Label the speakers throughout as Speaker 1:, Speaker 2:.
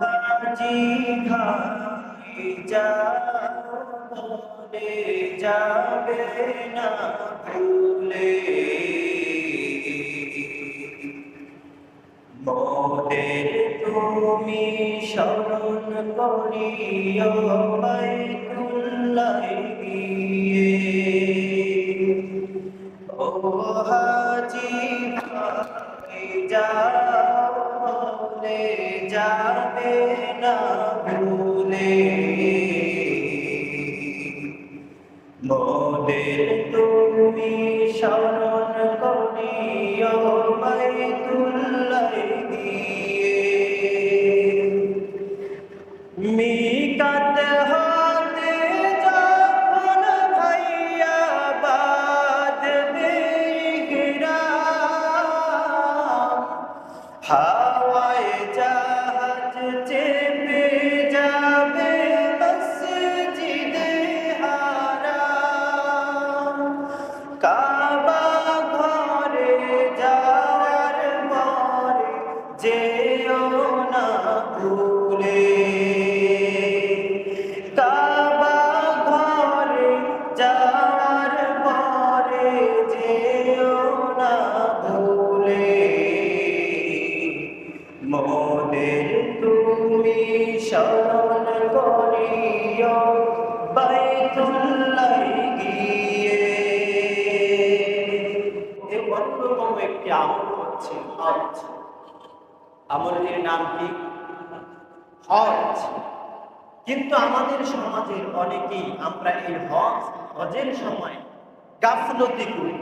Speaker 1: হাজি ভাই যাও বলে যাবে না ভুলে, মোদের তুমি স্মরণ করিও বাইতুল্লাহ গিয়ে। ও হাজি ভাই যাও বলে যাবে না ভুলে, মোদের তুমি স্মরণ করিও বাইতুল্লাহ গিয়ে। মিকাত হতে যখন ভাইয়া বাঁধবে ইহরাম, হাওয়ায় জাহাজ চেপে যাবে মসজিদে হারাম। কাবা ঘরে যাওয়ার পরে যেও না ভুলে, কাবা ঘরে যাওয়ার পরে যেও না ভুলে, মোদের তুমি স্মরণ করিও বাইতুল্লাহ গিয়ে। এর অন্যতম একটি আমল হচ্ছে হজ। আমলের নাম কি? হজ। কিন্তু আমাদের সমাজের অনেকেই আমরা এই হজের সময় গাফলতি করি।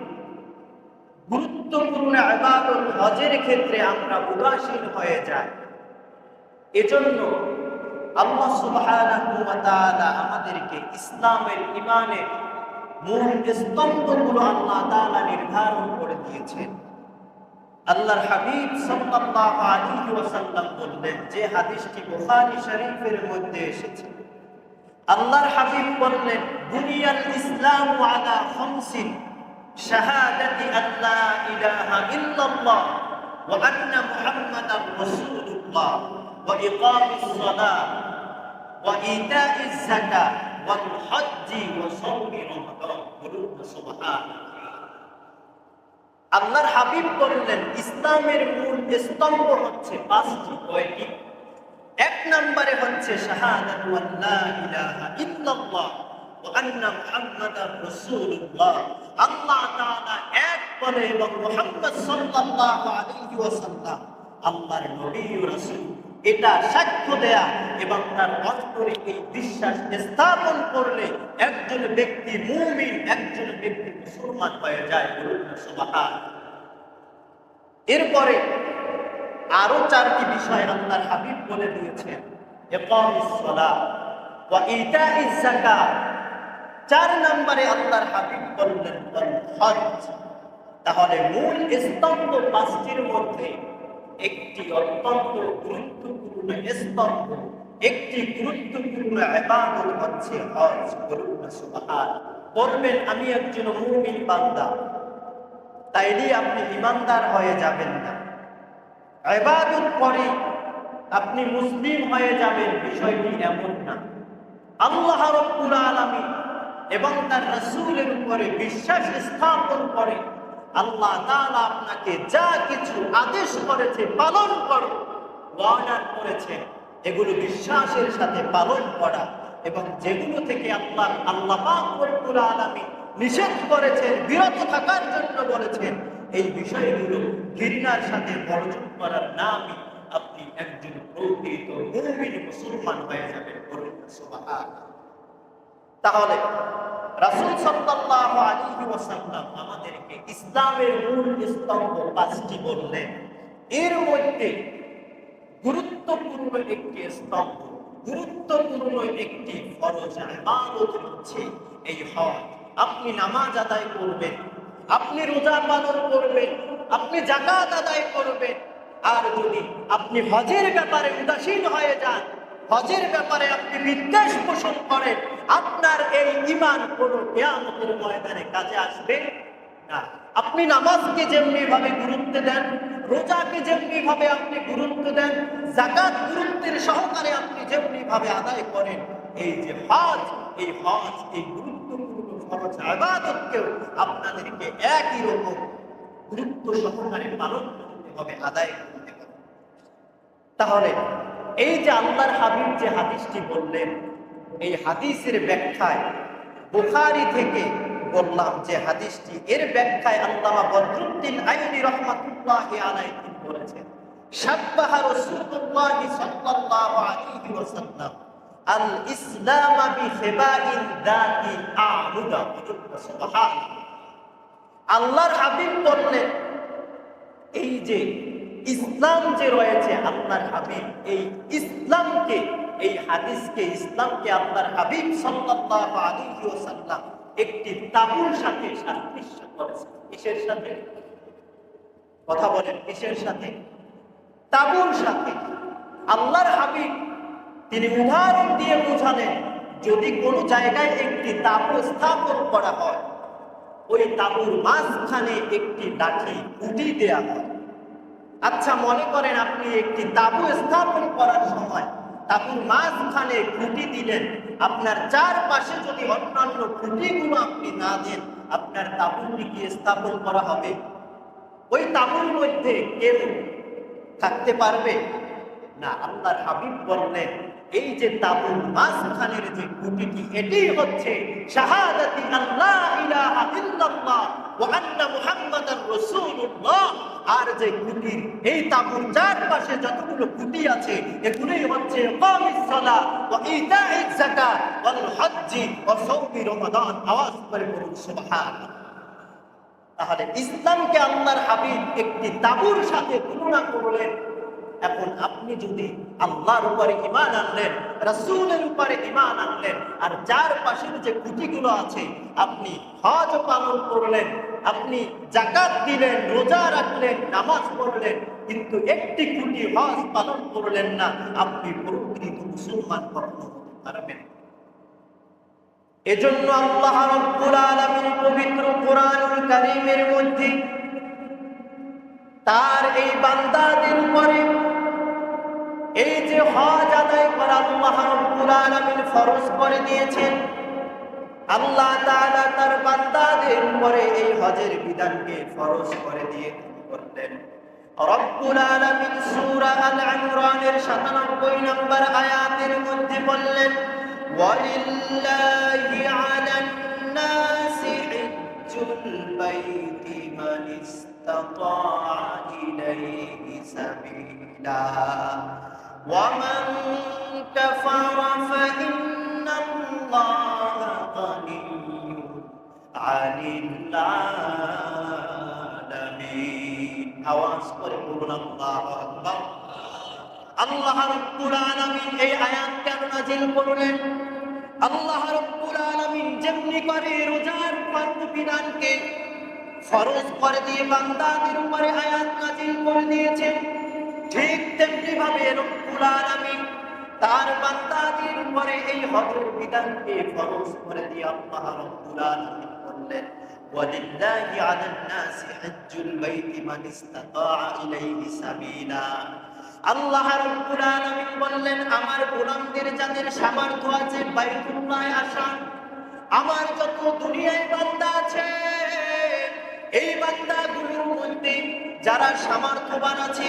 Speaker 1: গুরুত্বপূর্ণ ইবাদত হজের ক্ষেত্রে আমরা উদাসীন হয়ে যাই। এজন্য আল্লাহ সুবহানাহু ওয়া তাআলা আমাদেরকে ইসলামের ঈমানের মূল স্তম্ভগুলো আল্লাহ তাআলা নির্ধারণ করে দিয়েছেন। আল্লাহর হাবিব সাল্লাল্লাহু আলাইহি ওয়াসাল্লাম বললেন, যে হাদিসটি বুখারী শরীফের মধ্যে এসেছে, আল্লাহর হাবিব বললেন, বুনিয়াল ইসলামু আলা খামসিন, শাহাদাতি আল্লা ইলাহা ইল্লাল্লাহ ওয়া আন্না মুহাম্মাদার রাসূলুল্লাহ ওয়া ইকামিস সালাহ ওয়া ইতাইজ যাকাত ওয়াল হজ্জি ওয়া সাওমি রমাদান। বলুন সুবহানাল্লাহ। আল্লাহর হাবিব বললেন, ইসলামের মূল স্তম্ভ হচ্ছে পাঁচটি। কয়টি? এক নম্বরে হচ্ছে শাহাদাতু আল্লা ইলাহা ইল্লাল্লাহ ওয়া আন্না মুহাম্মাদার রাসূলুল্লাহ। আল্লাহ তাআলা এক বলে এবং মুহাম্মদ সাল্লাল্লাহু আলাইহি ওয়াসাল্লাম আল্লাহর নবী ও রাসূল, এটা সাক্ষ্য দেয়া এবং তার অন্তরে এই বিশ্বাস স্থাপন করলে একজন ব্যক্তি মুমিন, একজন ব্যক্তি মুসলমান হয়ে যায়। বলুন সুবহানাল্লাহ। এরপরে আরো চারটি বিষয় আল্লাহর হাবিব বলে দিয়েছেন, ইকামিস সালাহ ওয়া ইতাইজ যাকাত। চার নম্বরে আল্লাহর হাবিব বললেন হজ। তাহলে মূল স্তম্ভ পাঁচটির মধ্যে একটি অত্যন্ত গুরুত্বপূর্ণ স্তম্ভ, একটি গুরুত্বপূর্ণ ইবাদত হচ্ছে হজ। বলুন সুবহানাল্লাহ। বলবেন, আমি একজন মুমিন বান্দা, তাইলে আপনি ঈমানদার হয়ে যাবেন না। ইবাদত করে আপনি মুসলিম হয়ে যাবেন, বিষয়টি এমন না। আল্লাহ রাব্বুল আলামিন এবং তার রাসূলের উপরে বিশ্বাস স্থাপন করে আল্লাহ তাআলা আপনাকে যা কিছু আদেশ করেছে পালন করো, অর্ডার করেছে, এগুলো বিশ্বাসের সাথে পালন করা, এবং যেগুলো থেকে আল্লাহ পাক রব্বুল আলামিন নিষেধ করেছেন, বিরত থাকার জন্য বলেছেন, এই বিষয়গুলো ঘৃণার সাথে বর্জন করার নামই আপনি একজন প্রকৃত মুমিন মুসলমান হয়ে যাবেন। বলুন সুবহানাল্লাহ। তাহলে রাসূল সাল্লাল্লাহু আলাইহি ওয়াসাল্লাম আমাদেরকে ইসলামের মূল স্তম্ভ পাঁচটি বললেন। এর মধ্যে গুরুত্বপূর্ণ একটি স্তম্ভ, গুরুত্বপূর্ণ একটি ফরজ ইবাদত হচ্ছে এই হজ। আপনি নামাজ আদায় করবেন, আপনি রোজা পালন করবেন, আপনি যাকাত আদায় করবেন, আর যদি আপনি হজের ব্যাপারে উদাসীন হয়ে যান, হজের ব্যাপারে আপনি বিদ্বেষ পোষণ করেন, আপনার এই ঈমান কোন কিয়ামতের ময়দানে কাজে আসবে না। আপনি নামাজকে যেমনি ভাবে গুরুত্ব দেন, রোজাকে যেমনি ভাবে আপনি গুরুত্ব দেন, যাকাত গুরুত্বের সহকারে আপনি যেমনি ভাবে আদায় করেন, এই যে হজ, এই হজ, এই গুরুত্বপূর্ণ ফরজ ইবাদতকেও আপনাদেরকে একই রকম গুরুত্ব সহকারে পালন করতে হবে, আদায় করতে হবে। তাহলে এই যে আল্লাহর হাবিব যে হাদিসটি বললেন, এই হাদিসের ব্যাখ্যায় বুখারী থেকে বললাম যে হাদিসটি, এর ব্যাখ্যায় আল্লামা বদরুদ্দীন আইনি রাহমাতুল্লাহি আলাইহি বলেছেন, শাব্বাহা রাসূলুল্লাহ সাল্লাল্লাহু আলাইহি ওয়াসাল্লাম আল ইসলাম বিখিবাইন যাতি আ'রুদা। সুবহানাল্লাহ। আল্লাহর হাবিব বললেন, এই যে ইসলাম যে রয়েছে, আল্লাহর হাবিব এই ইসলামকে, এই হাদিসকে, ইসলামকে আল্লাহর হাবিব সাল্লাল্লাহু আলাইহি ওয়াসাল্লাম একটি তাবুর সাথে সাদৃশ্য করেছেন। কিসের সাথে? কথা বলেন, কিসের সাথে? তাবুর সাথে। আল্লাহর হাবিব তিনি উদাহরণ দিয়ে বোঝালেন, যদি কোনো জায়গায় একটি তাবু স্থাপন করা হয়, ওই তাবুর মাঝখানে একটি লাঠি খুঁটি দেয়া হয়। আচ্ছা, মনে করেন আপনি একটি তাবু স্থাপন করার সময় তাবুর মাঝখানে খুঁটি দিলেন, আপনার চারপাশে যদি অন্যান্য খুঁটিগুলো আপনি না দেন, আপনার তাবুটি কি স্থাপন করা হবে? ওই তাবুর মধ্যে কেউ থাকতে পারবে না। আল্লাহর হাবিব বললেন, এই যে তাবুর মাঝখানের যে খুঁটিটি, এটি হচ্ছে শাহাদাতি আল্লাহ ইলাহা ইল্লাল্লাহ ওয়া আন্না মুহাম্মাদার রাসূলুল্লাহ। আর যে খুঁটির, এই তাবুর চারপাশে যতগুলো খুঁটি আছে, এগুলোই হচ্ছে ইকামিস সালাহ ওয়া ইতাইজ যাকাত ওয়াল হজ্জি ওয়া সাওমি রমাদান। আওয়াজ করে বলুন সুবহানাল্লাহ। তাহলে ইসলামকে আল্লাহর হাবিব একটি তাবুর সাথে তুলনা করলেন। এখন আপনি যদি আল্লাহর উপরে ঈমান আনলেন, রাসূলের উপরে ঈমান আনলেন, আর যার পাশের যে খুঁটিগুলো আছে, আপনি হজ পালন করলেন, আপনি যাকাত দিলেন, রোজা রাখলেন, নামাজ পড়লেন, কিন্তু একটি খুঁটি হজ পালন করলেন না, আপনি প্রকৃত মুসলমান কখনো হতে পারবেন। এজন্য আল্লাহ রাব্বুল আলামিন পবিত্র কোরআনুল কারীমের মধ্যে তার এই বান্দাদের উপরে এই যে হজ আদায় করা আল্লাহ রাব্বুল আলামিন ফরজ করে দিয়েছেন, আল্লাহ তাআলা তার বান্দাদের উপরে এই হজের বিধানকে ফরজ করে দিয়ে বললেন, রব্বুল আলামিন সূরা আল ইমরানের ৯৭ নম্বর আয়াতের মধ্যে বললেন, ওয়ালিল্লাহি আলান নাসি হিজ্জুল বাইতি মান ইসতাতা ইলাইহি সাবিলা ওয়া মান কাফারা ফাইন্নাল্লাহা গানিয়্যুন আনিল আলামিন। আওয়াজ করে বলুন আল্লাহু আকবার। আল্লাহ রাব্বুল আলামিন এই আয়াত কেন নাযিল করলেন? আল্লাহ রাব্বুল আলামিন যেমনি করে রোজার ফরজ বিধানকে ফরজ করে দিয়ে বান্দাদের উপরে আয়াত নাযিল করে দিয়েছেন, ঠিক তেমনি ভাবে রব্বুল আলামিন তার বান্দাদের উপরে এই হজের বিধানকে ফরজ করে দিয়ে আল্লাহ রাব্বুল আলামিন বললেন, ওয়ালিল্লাহি আলান নাসি হিজ্জুল বাইতি মান ইসতাতা ইলাইহি সাবিলা। আল্লাহ রাব্বুল আলামিন বললেন, আমার গোলামদের যাদের সামর্থ্য আছে বাইতুল্লাহে আসা, আমার যত দুনিয়ায় বান্দা আছে, এই বান্দাগুলোর মধ্যে যারা সামর্থ্যবান আছে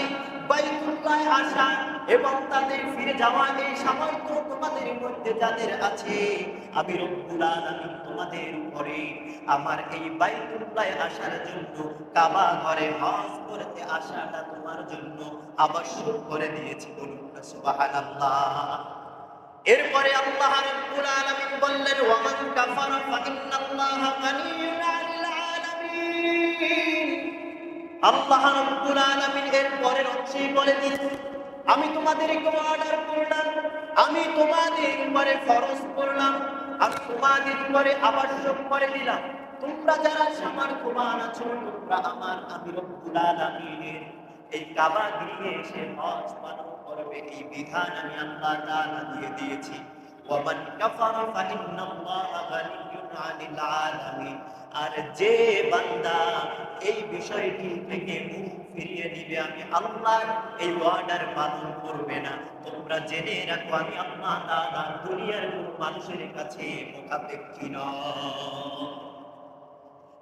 Speaker 1: বাইতুল্লাহে আসা এবং তাদের ফিরে যাওয়া, এই সামর্থ্য তোমাদের মধ্যে যাদের আছে, আমি রব্বুল আলামিন তোমাদের উপরে আমার এই বাইতুল্লাহে আসার জন্য, কাবা ঘরে হজ করতে আসাটা তোমার জন্য আবশ্যক করে দিয়েছি। বলুন সুবহানাল্লাহ। এরপরে আল্লাহ রাব্বুল আলামিন বললেন, ওয়া মান কাফারা ফাইন্নাল্লাহা গানিয়্যুন আনিল আলামিন। আল্লাহ রাব্বুল আলামিন এরপরের অংশে বলে দিলেন, আমি তোমাদেরকে অর্ডার করলাম, আমি তোমাদের উপরে ফরজ করলাম, আমি তোমাদের উপরে আবশ্যক করে দিলাম, তোমরা যারা সামর্থ্যবান আছো, তোমরা আমার আমি রব্বুল আলামিনের এই কাবা গৃহে এসে হজ পালন করবে, এই বিধান আমি আল্লাহ তাআলা দিয়ে দিয়েছি। ওয়া মান কাফারা ফাইন্নাল্লাহা গানিয়্যুন আনিল আলামিন। আর যে বান্দা এই বিষয়টি থেকে মুখ ফিরিয়ে নিবে, আমি আল্লাহর এই ওয়ার্ডার পালন করবে না, তোমরা জেনে রাখো আমি আল্লাহ তাআলা দুনিয়ার কোনো মানুষের কাছে মুখাপেক্ষী নয়।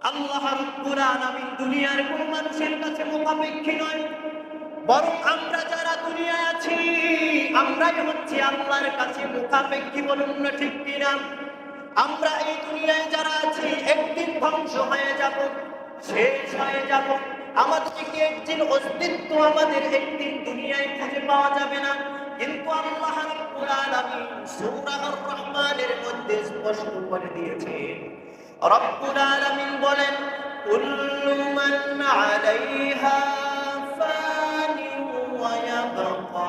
Speaker 1: আল্লাহ রাব্বুল আলামিন দুনিয়ার কোন মানুষের কাছে মুখাপেক্ষী নয়, বরং আমরা যারা দুনিয়ায় আছি আমরাই হচ্ছে আল্লাহর কাছে মুখাপেক্ষী। বলুন না ঠিক কিনা? আমরা এই দুনিয়ায় যারা আছি একদিন ধ্বংস হয়ে যাব, শেষ হয়ে যাব। আমাদেরকে একদিন অস্তিত্ব আমাদের একদিন দুনিয়ায় খুঁজে পাওয়া যাবে না। কিন্তু আল্লাহ রাব্বুল আলামিন সূরা আর-রহমানের মধ্যে স্পষ্ট করে দিয়েছেন, রব্বুল আলামিন বলেন, কুল্লু মান আলাইহা ফানি ওয়া ইয়াবকা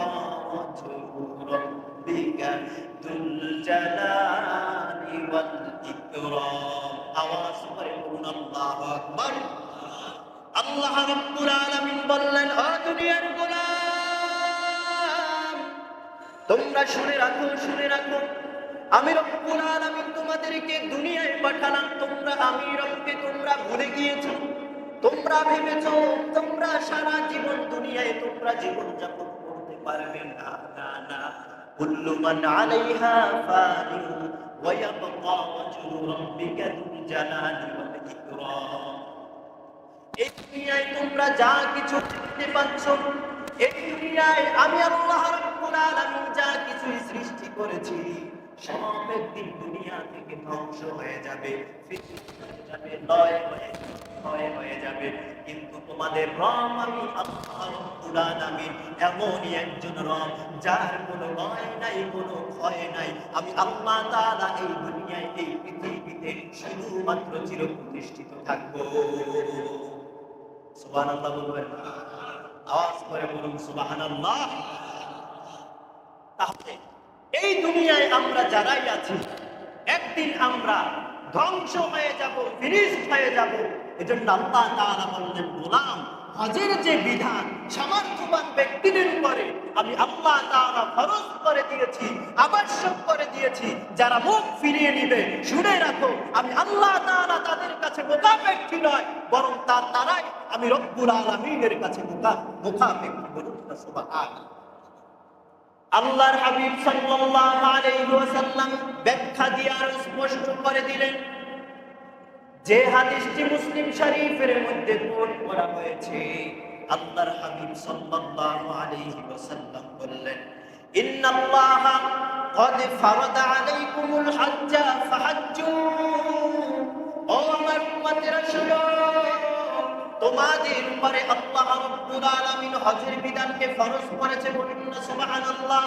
Speaker 1: ওয়াজহু রাব্বিকা যুল জালালি ওয়াল ইকরাম। আওয়াজ করে বলুন আল্লাহু আকবার। আল্লাহ রাব্বুল আলামিন বললেন, ও দুনিয়ার গোলাম, তোমরা শুনে রাখো, শুনে রাখো, আমি রব্বুল আলামিন তোমাদেরকে দুনিয়ায় পাঠালাম। তোমরা আমি রবকে তোমরা ভুলে গিয়েছো, তোমরা ভেবেছো তোমরা সারা জীবন দুনিয়ায় তোমরা জীবন যাপন করতে পারবে না। না না, কুল্লু মান আলাইহা ফানি ওয়া ইয়াবকা ওয়াজহু রাব্বিকা যুল জালালি ওয়াল ইকরাম। এই দুনিয়ায় তোমরা যা কিছু দেখতে পাচ্ছ, এই দুনিয়ায় আমি আল্লাহ রাব্বুল আলামিন যা কিছু সৃষ্টি করেছি সব একদিন দুনিয়া থেকে ধ্বংস হয়ে যাবে, লয় হয়ে যাবে। কিন্তু তোমাদের রব আমি আল্লাহ রাব্বুল আলামিন এমনই একজন রব যার কোনো লয় নাই, কোনো ক্ষয় নাই। আমি আল্লাহ তাআলা এই দুনিয়ায় এই পৃথিবীতে শুধুমাত্র চিরপ্রতিষ্ঠিত থাকবো। সুবহানাল্লাহ বলবেন, আওয়াজ করে বলুন সুবহানাল্লাহ। তাহলে এই দুনিয়ায় আমরা যারাই আছি একদিন আমরা ধ্বংস হয়ে যাব, ফিনিশড হয়ে যাব। এজন্য আল্লাহ তাআলা বললেন, গোলাম, হজের যে বিধান সামর্থ্যবান ব্যক্তিদের উপরে আমি আল্লাহ তাআলা ফরজ করে দিয়েছি, আবশ্যক করে দিয়েছি। যারা মুখ ফিরিয়ে নিবে, শুনে রাখো আমি আল্লাহ তাআলা তাদের কাছে মুখাপেক্ষী নয়, বরং তারাই আমি রব্বুল আলামিনের কাছে মুখাপেক্ষী। বলুন সুবহানাল্লাহ। আল্লাহর হাবিব সাল্লাল্লাহু আলাইহি ওয়াসাল্লাম ব্যাখ্যা দিয়ে আরো স্পষ্ট করে দিলেন, যে হাদিসটি মুসলিম শরীফের মধ্যে কোট করা হয়েছে। আল্লাহর হাবিব সাল্লাল্লাহু আলাইহি ওয়াসাল্লাম বললেন, ইন্নাল্লাহা ক্বাদ ফারাদা আলাইকুমুল হাজ্জা ফাহাজ্জু। ও আমার উম্মতেরা শোনো, তোমাদের উপরে আল্লাহ রাব্বুল আলামিন হজের বিধানকে ফরজ করেছে। বলুন না সুবহানাল্লাহ।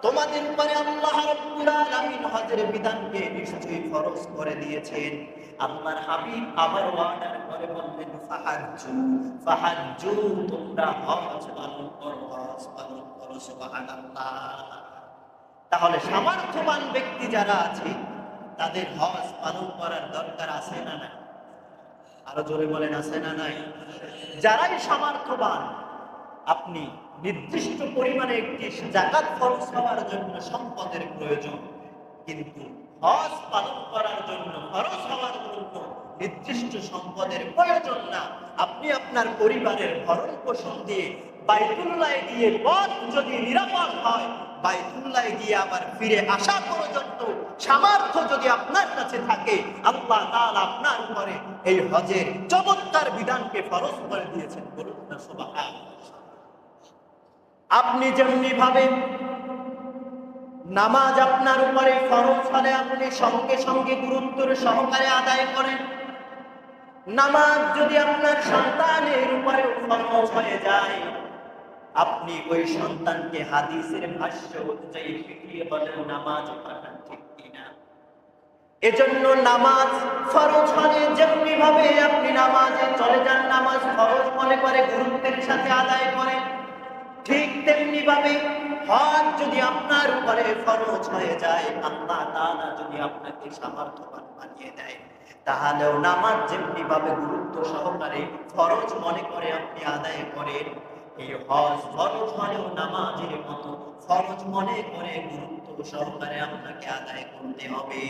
Speaker 1: তোমাদের উপরে আল্লাহ রাব্বুল আলামিন হজের বিধানকে নিশ্চয়ই ফরজ করে দিয়েছেন। আল্লাহর হাবিব আবার ওয়ার্ডার করে বললেন, ফাহাজ্জু, ফাহাজ্জু, তোমরা হজ পালন করো, হজ পালন করো। সুবহানাল্লাহ। তাহলে সামর্থ্যবান ব্যক্তি যারা আছে তাদের হজ পালন করার দরকার আছে না নাই? আরো জোরে বলেন, আছে না নাই? যারাই সামর্থ্যবান, আপনি নির্দিষ্ট পরিমাণে একটি যাকাত খরচ করার জন্য সম্পদের প্রয়োজন, কিন্তু হজ পালন করার জন্য খরচ হওয়ার জন্য নির্দিষ্ট সম্পদের প্রয়োজন না। আপনি আপনার পরিবারের ভরণ পোষণ দিয়ে বাইতুল্লাহে গিয়ে পথ যদি নিরাপদ হয়, বাইতুল্লাহে গিয়ে আবার ফিরে আসা পর্যন্ত সামর্থ্য যদি আপনার কাছে থাকে, আল্লাহ তাআলা আপনার উপরে এই হজের চমৎকার বিধানকে ফরজ করে দিয়েছেন। বলুন না সুবহানাল্লাহ। আপনি যেমনি ভাবে নামাজ আপনার উপরে ফরজ হলে আপনি সঙ্গে সঙ্গে গুরুত্বের সহকারে আদায় করেন, নামাজ যদি আপনার সন্তানের উপরে ফরজ হয়ে যায়, আপনি ওই সন্তানকে হাদিসের ভাষ্য অনুযায়ী পিটিয়ে বলেন নামাজ পাঠান, ঠিক কিনা? এজন্য নামাজ ফরজ হলে যেমনি ভাবে আপনি নামাজে চলে যান, নামাজ ফরজ মনে করে গুরুত্বের সাথে আদায় করেন, ঠিক তেমনি ভাবে হজ যদি আপনার উপরে ফরজ হয়ে যায়, আল্লাহ তাআলা যদি আপনাকে সামর্থ্যবান বানিয়ে দেয়, তাহলেও নামাজ যেমনি ভাবে গুরুত্ব সহকারে ফরজ মনে করে আপনি আদায় করেন, এই হজ ফরজ হলেও নামাজের মতো ফরজ মনে করে গুরুত্ব সহকারে আপনাকে আদায় করতে হবে।